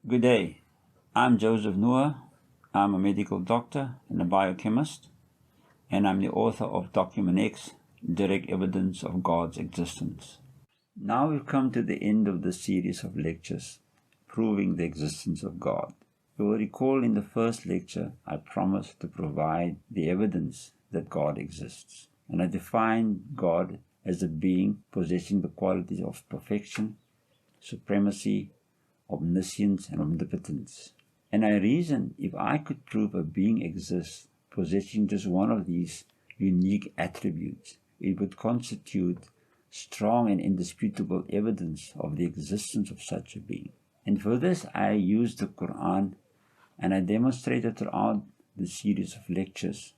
Good day. I'm Joseph Noor. I'm a medical doctor and a biochemist, and I'm the author of Document X, Direct Evidence of God's Existence. Now we've come to the end of the series of lectures, Proving the Existence of God. You will recall in the first lecture, I promised to provide the evidence that God exists, and I defined God as a being possessing the qualities of perfection, supremacy, omniscience, and omnipotence. And I reasoned if I could prove a being exists possessing just one of these unique attributes, it would constitute strong and indisputable evidence of the existence of such a being. And for this I used the Quran, and I demonstrated throughout the series of lectures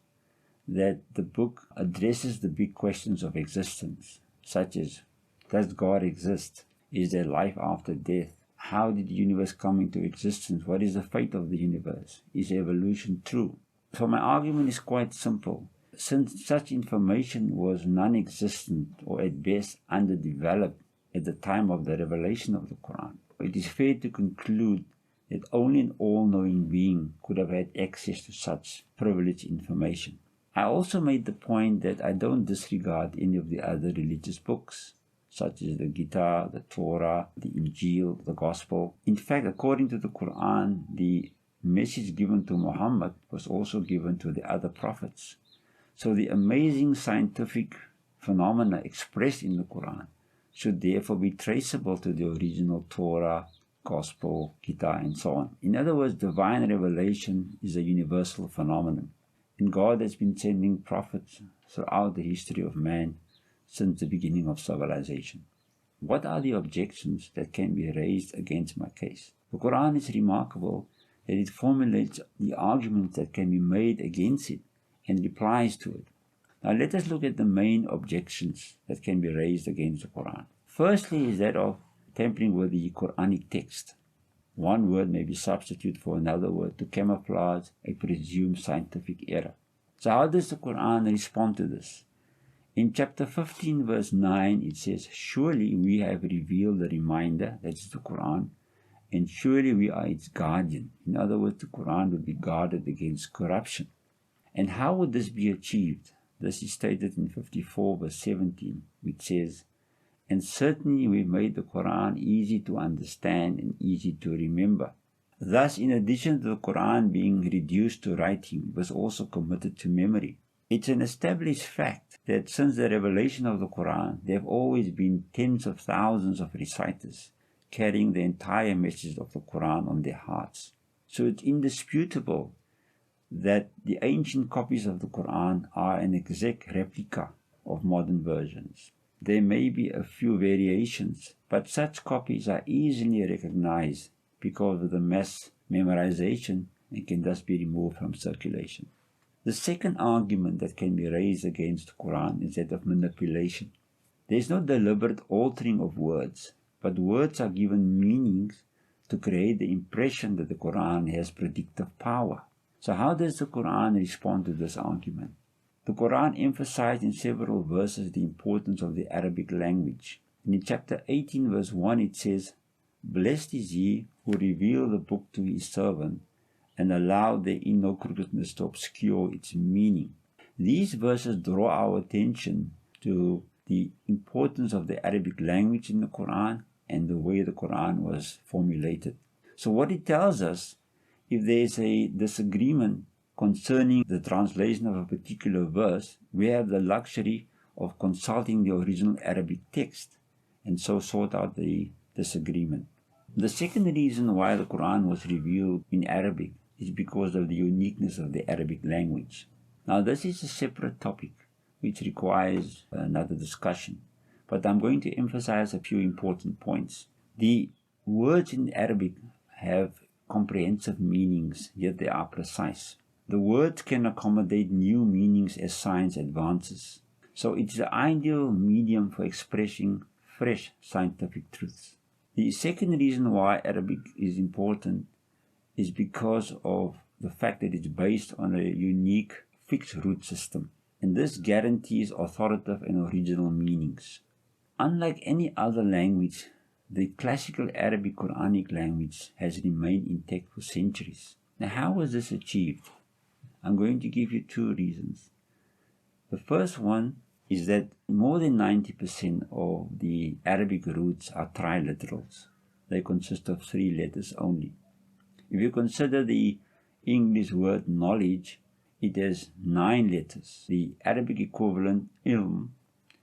that the book addresses the big questions of existence, such as, does God exist? Is there life after death? How did the universe come into existence? What is the fate of the universe? Is evolution true? So my argument is quite simple. Since such information was non-existent or at best underdeveloped at the time of the revelation of the Quran, it is fair to conclude that only an all-knowing being could have had access to such privileged information. I also made the point that I don't disregard any of the other religious books, such as the Gita, the Torah, the Injil, the Gospel. In fact, according to the Quran, the message given to Muhammad was also given to the other prophets. So the amazing scientific phenomena expressed in the Quran should therefore be traceable to the original Torah, Gospel, Gita, and so on. In other words, divine revelation is a universal phenomenon, and God has been sending prophets throughout the history of man since the beginning of civilization. What are the objections that can be raised against my case? The Quran is remarkable that it formulates the arguments that can be made against it and replies to it. Now let us look at the main objections that can be raised against the Quran. Firstly is that of tampering with the Quranic text. One word may be substituted for another word to camouflage a presumed scientific error. So how does the Quran respond to this? In chapter 15 verse 9 it says, surely we have revealed the reminder, that is the Quran, and surely we are its guardian. In other words, the Quran will be guarded against corruption. And how would this be achieved? This is stated in 54 verse 17, which says, and certainly we made the Quran easy to understand and easy to remember. Thus, in addition to the Quran being reduced to writing, it was also committed to memory. It's an established fact that since the revelation of the Quran, there have always been tens of thousands of reciters carrying the entire message of the Quran on their hearts. So it's indisputable that the ancient copies of the Quran are an exact replica of modern versions. There may be a few variations, but such copies are easily recognized because of the mass memorization and can thus be removed from circulation. The second argument that can be raised against the Quran is that of manipulation. There is no deliberate altering of words, but words are given meanings to create the impression that the Quran has predictive power. So how does the Quran respond to this argument? The Quran emphasized in several verses the importance of the Arabic language. And in chapter 18 verse 1 it says, blessed is he who revealed the book to his servant and allowed their innocuousness to obscure its meaning. These verses draw our attention to the importance of the Arabic language in the Quran and the way the Quran was formulated. So what it tells us, if there is a disagreement concerning the translation of a particular verse, we have the luxury of consulting the original Arabic text and so sort out the disagreement. The second reason why the Quran was revealed in Arabic is because of the uniqueness of the Arabic language. Now this is a separate topic which requires another discussion, but I'm going to emphasize a few important points. The words in Arabic have comprehensive meanings, yet they are precise. The words can accommodate new meanings as science advances. So it's the ideal medium for expressing fresh scientific truths. The second reason why Arabic is important is because of the fact that it's based on a unique fixed root system, and this guarantees authoritative and original meanings. Unlike any other language, the classical Arabic Quranic language has remained intact for centuries. Now, how was this achieved? I'm going to give you two reasons. The first one is that more than 90% of the Arabic roots are triliterals. They consist of 3 letters only. If you consider the English word knowledge, it has 9 letters. The Arabic equivalent, ilm,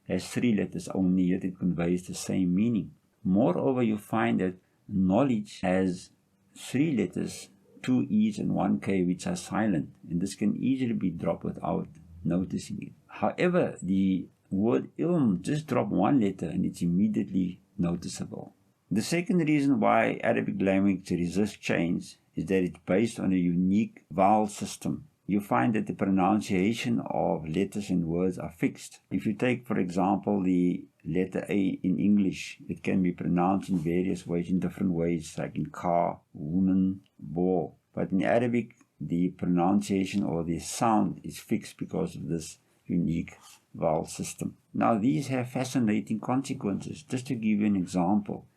has 3 letters only, yet it conveys the same meaning. Moreover, you find that knowledge has 3 letters, 2 E's and 1 K, which are silent, and this can easily be dropped without noticing it. However, the word ilm, just drop 1 letter and it's immediately noticeable. The second reason why Arabic language resists change is that it's based on a unique vowel system. You find that the pronunciation of letters and words are fixed. If you take, for example, the letter A in English, it can be pronounced in various ways, in different ways, like in car, woman, ball. But in Arabic, the pronunciation or the sound is fixed because of this unique vowel system. Now, these have fascinating consequences. Just to give you an example,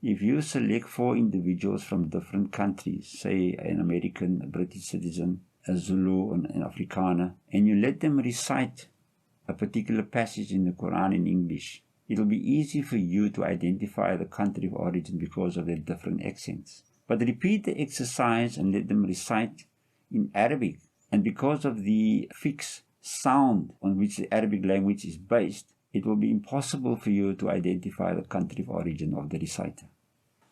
if you select 4 individuals from different countries, say an American, a British citizen, a Zulu, and an Afrikaner, and you let them recite a particular passage in the Quran in English, it will be easy for you to identify the country of origin because of their different accents. But repeat the exercise and let them recite in Arabic, and because of the fixed sound on which the Arabic language is based, it will be impossible for you to identify the country of origin of the reciter.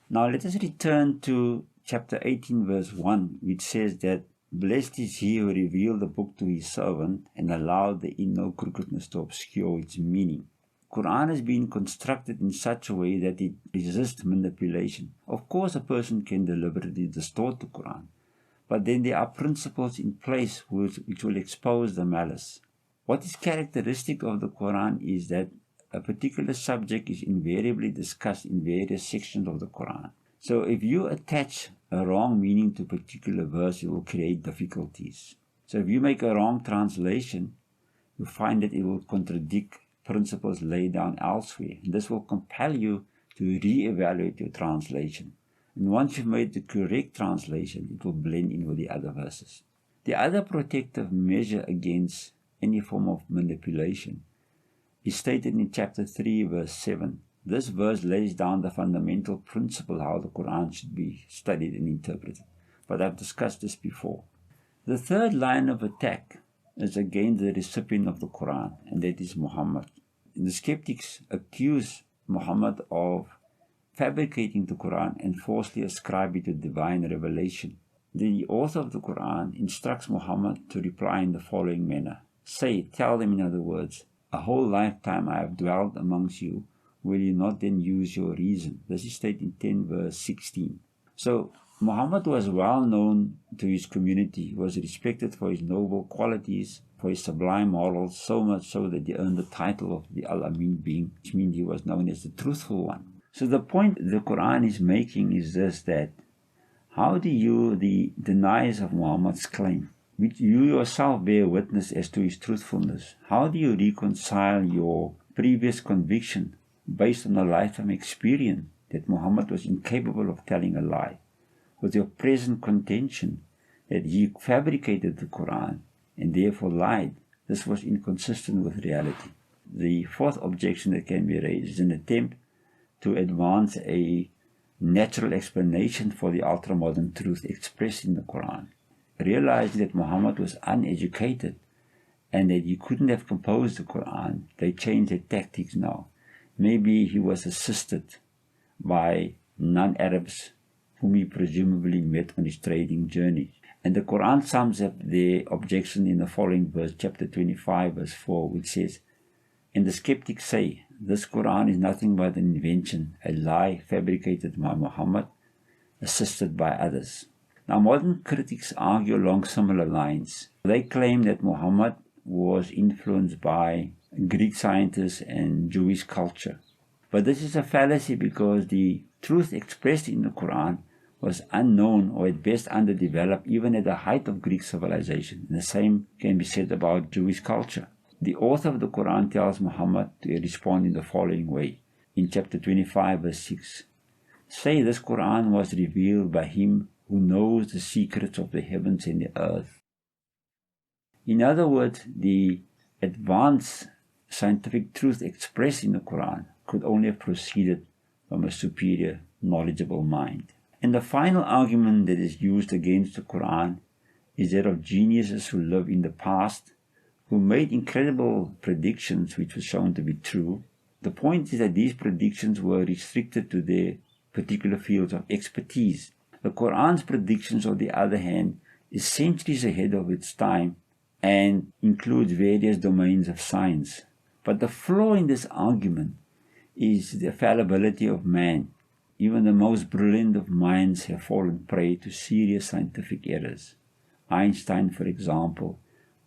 Now let us return to chapter 18 verse 1, which says that blessed is he who revealed the book to his servant and allowed the no crookedness to obscure its meaning. Quran has been constructed in such a way that it resists manipulation. Of course, a person can deliberately distort the Quran, but then there are principles in place which will expose the malice. What is characteristic of the Quran is that a particular subject is invariably discussed in various sections of the Quran. So if you attach a wrong meaning to a particular verse, it will create difficulties. So if you make a wrong translation, you find that it will contradict principles laid down elsewhere. And this will compel you to re-evaluate your translation. And once you've made the correct translation, it will blend in with the other verses. The other protective measure against any form of manipulation is stated in chapter 3 verse 7. This verse lays down the fundamental principle how the Quran should be studied and interpreted. But I've discussed this before. The third line of attack is against the recipient of the Quran, and that is Muhammad. The skeptics accuse Muhammad of fabricating the Quran and falsely ascribe it to divine revelation. The author of the Quran instructs Muhammad to reply in the following manner. Say, tell them in other words, a whole lifetime I have dwelt amongst you. Will you not then use your reason? This is stated in 10 verse 16. So Muhammad was well known to his community. He was respected for his noble qualities, for his sublime morals, so much so that he earned the title of the Al-Amin being, which means he was known as the truthful one. So the point the Quran is making is this, that how do you, the deniers of Muhammad's claim, which you yourself bear witness as to his truthfulness, how do you reconcile your previous conviction based on a lifetime experience that Muhammad was incapable of telling a lie, with your present contention that he fabricated the Quran and therefore lied? This was inconsistent with reality. The fourth objection that can be raised is an attempt to advance a natural explanation for the ultra-modern truth expressed in the Quran. Realizing that Muhammad was uneducated and that he couldn't have composed the Quran, they changed their tactics now. Maybe he was assisted by non-Arabs whom he presumably met on his trading journey. And the Quran sums up their objection in the following verse, chapter 25, verse 4, which says, and the skeptics say, this Quran is nothing but an invention, a lie fabricated by Muhammad, assisted by others. Now, modern critics argue along similar lines. They claim that Muhammad was influenced by Greek scientists and Jewish culture. But this is a fallacy because the truth expressed in the Quran was unknown or at best underdeveloped even at the height of Greek civilization. And the same can be said about Jewish culture. The author of the Quran tells Muhammad to respond in the following way. in chapter 25 verse 6 say this Quran was revealed by him who knows the secrets of the heavens and the earth. In other words, the advanced scientific truth expressed in the Quran could only have proceeded from a superior, knowledgeable mind. And the final argument that is used against the Quran is that of geniuses who lived in the past, who made incredible predictions which were shown to be true. The point is that these predictions were restricted to their particular fields of expertise. The Quran's predictions, on the other hand, is centuries ahead of its time and includes various domains of science. But the flaw in this argument is the fallibility of man. Even the most brilliant of minds have fallen prey to serious scientific errors. Einstein, for example,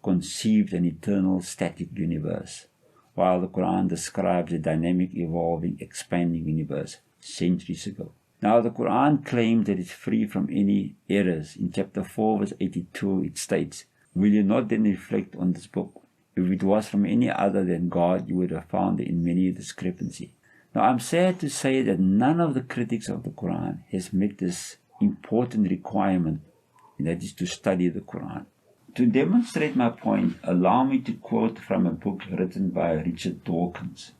conceived an eternal static universe, while the Quran describes a dynamic, evolving, expanding universe centuries ago. Now, the Quran claims that it's free from any errors. In chapter 4, verse 82, it states, "Will you not then reflect on this book? If it was from any other than God, you would have found it in many discrepancy." Now, I'm sad to say that none of the critics of the Quran has met this important requirement, and that is to study the Quran. To demonstrate my point, allow me to quote from a book written by Richard Dawkins,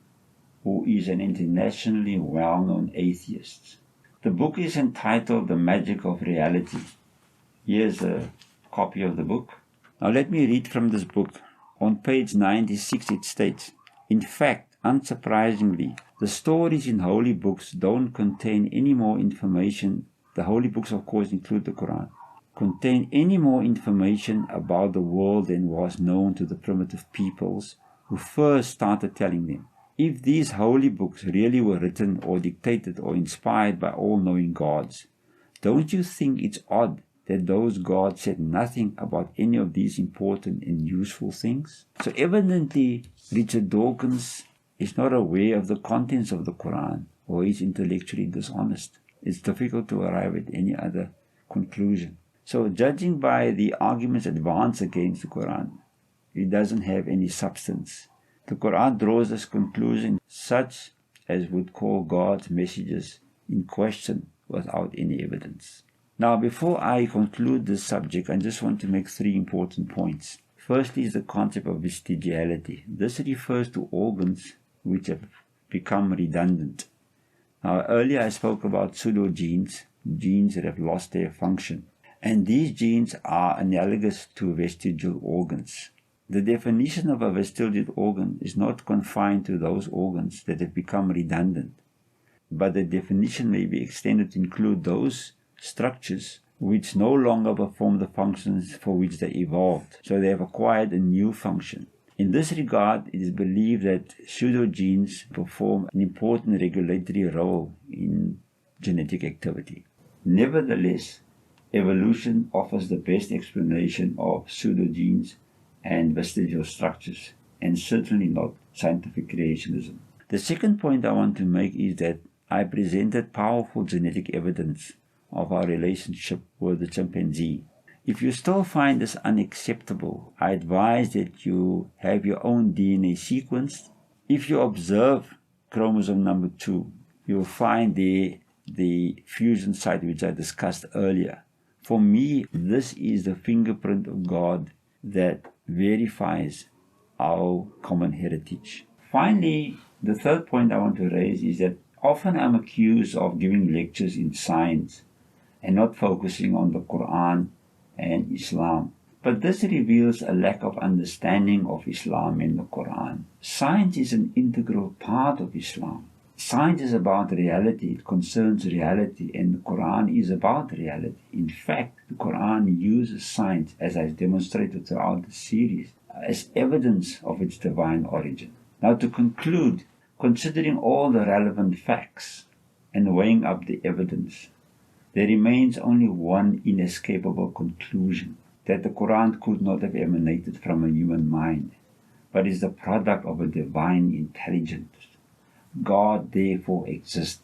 who is an internationally well-known atheist. The book is entitled The Magic of Reality. Here's a copy of the book. Now let me read from this book. On page 96 it states, "In fact, unsurprisingly, the stories in holy books don't contain any more information." The holy books, of course, include the Quran. "Contain any more information about the world than was known to the primitive peoples who first started telling them. If these holy books really were written or dictated or inspired by all-knowing gods, don't you think it's odd that those gods said nothing about any of these important and useful things?" So evidently, Richard Dawkins is not aware of the contents of the Quran, or is intellectually dishonest. It's difficult to arrive at any other conclusion. So judging by the arguments advanced against the Quran, it doesn't have any substance. The Quran draws this conclusion such as would call God's messages in question without any evidence. Now, before I conclude this subject, I just want to make 3 important points. Firstly is the concept of vestigiality. This refers to organs which have become redundant. Now, earlier I spoke about pseudogenes, genes that have lost their function. And these genes are analogous to vestigial organs. The definition of a vestigial organ is not confined to those organs that have become redundant, but the definition may be extended to include those structures which no longer perform the functions for which they evolved, so they have acquired a new function. In this regard, it is believed that pseudogenes perform an important regulatory role in genetic activity. Nevertheless, evolution offers the best explanation of pseudogenes and vestigial structures, and certainly not scientific creationism. The second point I want to make is that I presented powerful genetic evidence of our relationship with the chimpanzee. If you still find this unacceptable, I advise that you have your own DNA sequenced. If you observe chromosome number 2, you will find there the fusion site which I discussed earlier. For me, this is the fingerprint of God that verifies our common heritage. Finally, the third point I want to raise is that often I'm accused of giving lectures in science and not focusing on the Quran and Islam. But this reveals a lack of understanding of Islam and the Quran. Science is an integral part of Islam. Science is about reality, it concerns reality, and the Quran is about reality. In fact, the Quran uses science, as I've demonstrated throughout the series, as evidence of its divine origin. Now, to conclude, considering all the relevant facts and weighing up the evidence, there remains only one inescapable conclusion, that the Quran could not have emanated from a human mind, but is the product of a divine intelligence. God therefore exists.